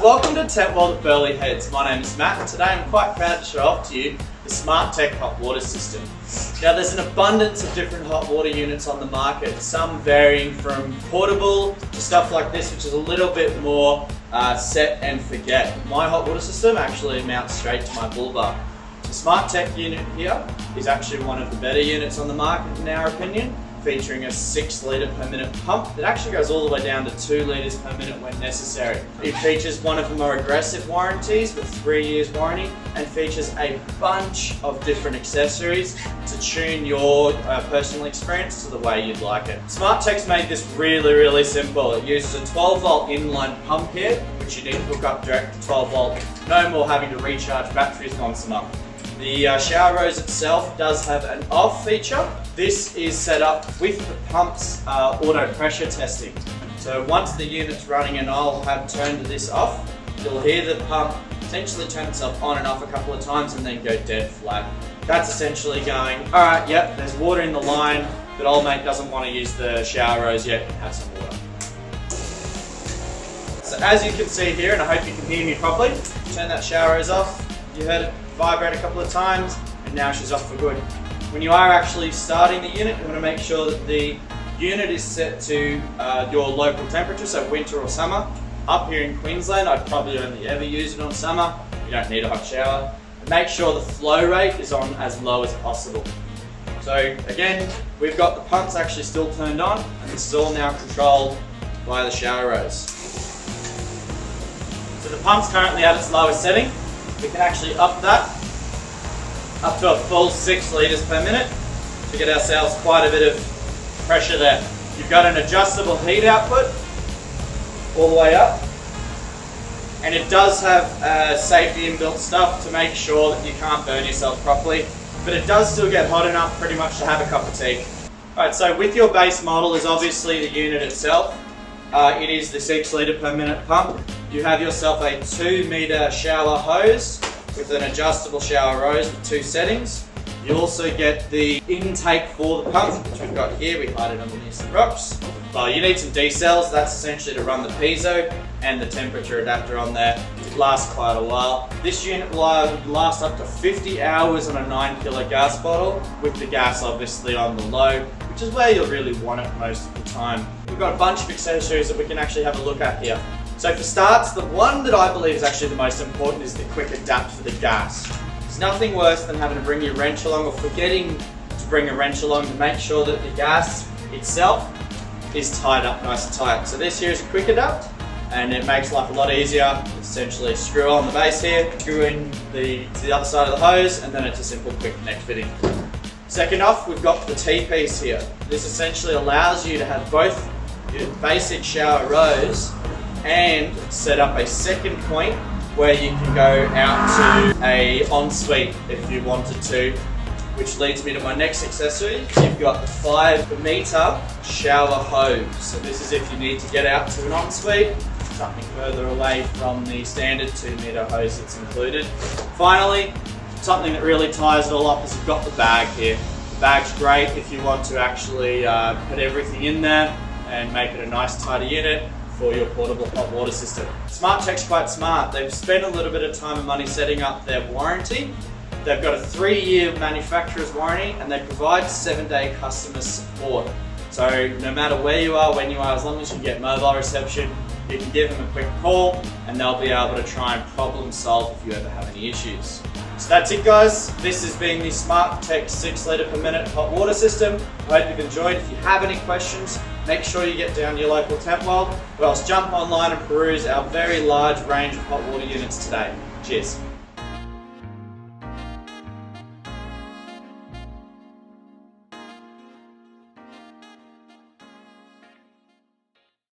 Welcome to Tentworld at Burleigh Heads. My name is Matt and today I'm quite proud to show off to you the Smarttek hot water system. Now there's an abundance of different hot water units on the market, some varying from portable to stuff like this which is a little bit more set and forget. My hot water system actually mounts straight to my bull bar. The Smarttek unit here is actually one of the better units on the market in our opinion, featuring a 6 litre per minute pump that actually goes all the way down to 2 litres per minute when necessary. It features one of the more aggressive warranties with 3 years warranty and features a bunch of different accessories to tune your personal experience to the way you'd like it. Smarttek's made this really simple. It uses a 12 volt inline pump here, which you need to hook up direct to 12 volt. No more having to recharge batteries once a month. The shower rose itself does have an off feature. This is set up with the pump's auto pressure testing. So once the unit's running and I'll have turned this off, you'll hear the pump essentially turn itself on and off a couple of times and then go dead flat. That's essentially going, alright, yep, there's water in the line, but old mate doesn't want to use the shower rose yet and have some water. So as you can see here, and I hope you can hear me properly, turn that shower rose off. You heard it vibrate a couple of times and now she's off for good. When you are actually starting the unit, you want to make sure that the unit is set to your local temperature, so winter or summer. Up here in Queensland, I'd probably only ever use it on summer. You don't need a hot shower. And make sure the flow rate is on as low as possible. So again, we've got the pumps actually still turned on and this is all now controlled by the shower rose. So the pump's currently at its lowest setting. We can actually up that up to a full 6 litres per minute to get ourselves quite a bit of pressure there. You've got an adjustable heat output all the way up, and it does have safety inbuilt stuff to make sure that you can't burn yourself properly, but it does still get hot enough pretty much to have a cup of tea. Alright, so with your base model is obviously the unit itself. It is the 6 litre per minute pump. You have yourself a 2 metre shower hose with an adjustable shower rose with 2 settings. You also get the intake for the pump, which we've got here. We hide it underneath some rocks. Well, you need some D-cells. That's essentially to run the piezo and the temperature adapter on there. It lasts quite a while. This unit will last up to 50 hours on a 9 kilo gas bottle, with the gas obviously on the low, which is where you'll really want it most of the time. We've got a bunch of accessories that we can actually have a look at here. So for starts, the one that I believe is actually the most important is the quick adapt for the gas. There's nothing worse than having to bring your wrench along or forgetting to bring a wrench along to make sure that the gas itself is tied up nice and tight. So this here is a quick adapt and it makes life a lot easier. Essentially screw on the base here, screw in to the other side of the hose, and then it's a simple quick connect fitting. Second off, we've got the T-piece here. This essentially allows you to have both your basic shower rose and set up a second point where you can go out to a ensuite if you wanted to, which leads me to my next accessory. You've got the 5 metre shower hose. So this is if you need to get out to an ensuite, something further away from the standard 2 metre hose that's included. Finally, something that really ties it all up is you've got the bag here. The bag's great if you want to actually put everything in there and make it a nice tidy unit for your portable hot water system. Smarttek's quite smart. They've spent a little bit of time and money setting up their warranty. They've got a 3-year manufacturer's warranty and they provide 7-day customer support. So no matter where you are, when you are, as long as you get mobile reception, you can give them a quick call and they'll be able to try and problem solve if you ever have any issues. So that's it guys, this has been the Smarttek 6 litre per minute hot water system. I hope you've enjoyed. If you have any questions, make sure you get down to your local Tentworld or else jump online and peruse our very large range of hot water units today. Cheers.